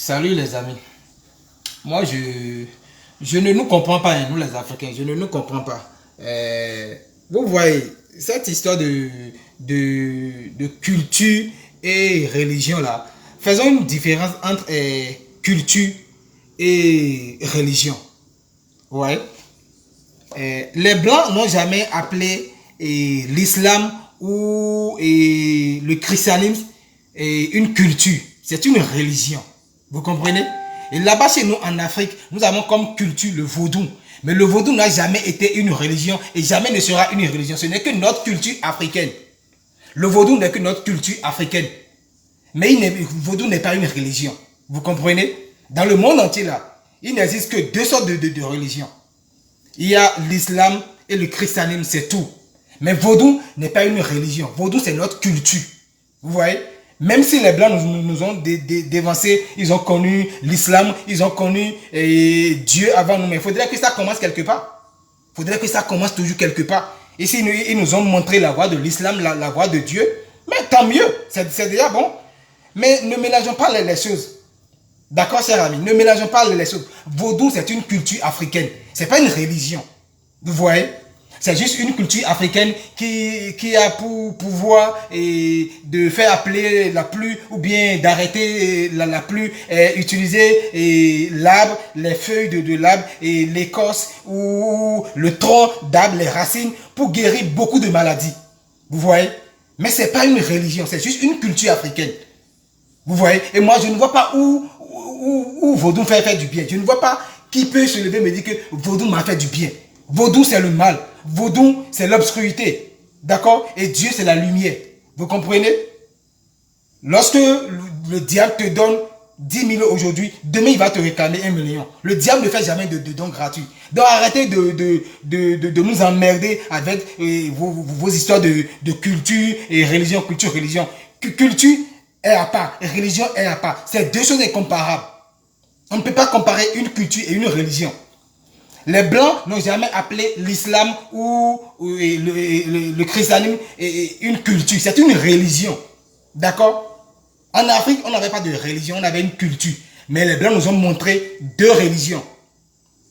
Salut les amis. Moi, je ne nous comprends pas, hein, nous les Africains. Je ne nous comprends pas. Vous voyez, cette histoire de culture et religion là, faisons une différence entre culture et religion. Ouais. Les Blancs n'ont jamais appelé l'islam ou le christianisme une culture. C'est une religion. Vous comprenez? Et là-bas, chez nous, en Afrique, nous avons comme culture le vaudou. Mais le vaudou n'a jamais été une religion et jamais ne sera une religion. Ce n'est que notre culture africaine. Le vaudou n'est que notre culture africaine. Mais le vaudou n'est pas une religion. Vous comprenez? Dans le monde entier, là, il n'existe que deux sortes de religions. Il y a l'islam et le christianisme, c'est tout. Mais vaudou n'est pas une religion. Vaudou, c'est notre culture. Vous voyez? Même si les Blancs nous ont dévancé, ils ont connu l'islam, ils ont connu Dieu avant nous. Mais il faudrait que ça commence quelque part. Il faudrait que ça commence toujours quelque part. Ici, ils nous ont montré la voie de l'islam, la voie de Dieu. Mais tant mieux, c'est déjà bon. Mais ne mélangeons pas les choses. D'accord, chers amis, ne mélangeons pas les choses. Vaudou, c'est une culture africaine. Ce n'est pas une religion. Vous voyez? C'est juste une culture africaine qui a pour pouvoir de faire appeler la pluie ou bien d'arrêter la pluie, utiliser l'arbre, les feuilles de l'arbre et l'écorce ou le tronc d'arbre, les racines pour guérir beaucoup de maladies. Vous voyez? Mais ce n'est pas une religion, c'est juste une culture africaine. Vous voyez? Et moi, je ne vois pas où Vaudou fait du bien. Je ne vois pas qui peut se lever et me dire que Vaudou m'a fait du bien. Vaudou, c'est le mal. Vaudou, c'est l'obscurité. D'accord? Et Dieu, c'est la lumière. Vous comprenez? Lorsque le diable te donne 10 000 aujourd'hui, demain, il va te réclamer 1 million. Le diable ne fait jamais de dons gratuits. Donc, arrêtez de nous emmerder avec vos histoires de culture et religion, culture, religion. Culture est à part, religion est à part. C'est deux choses incomparables. On ne peut pas comparer une culture et une religion. Les Blancs n'ont jamais appelé l'islam ou le christianisme une culture. C'est une religion. D'accord? En Afrique, on n'avait pas de religion, on avait une culture. Mais les Blancs nous ont montré deux religions.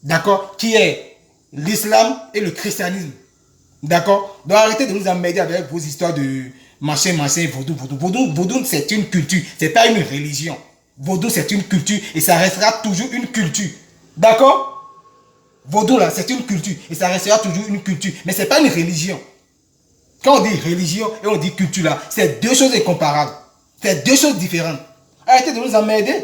D'accord? Qui est l'islam et le christianisme. D'accord? Donc arrêtez de nous emmerder avec vos histoires de machin, vaudou. Vaudou, c'est une culture. C'est pas une religion. Vaudou, c'est une culture et ça restera toujours une culture. D'accord? Vaudou, là, c'est une culture et ça restera toujours une culture. Mais ce n'est pas une religion. Quand on dit religion et on dit culture, là, c'est deux choses incomparables. C'est deux choses différentes. Arrêtez de nous emmerder.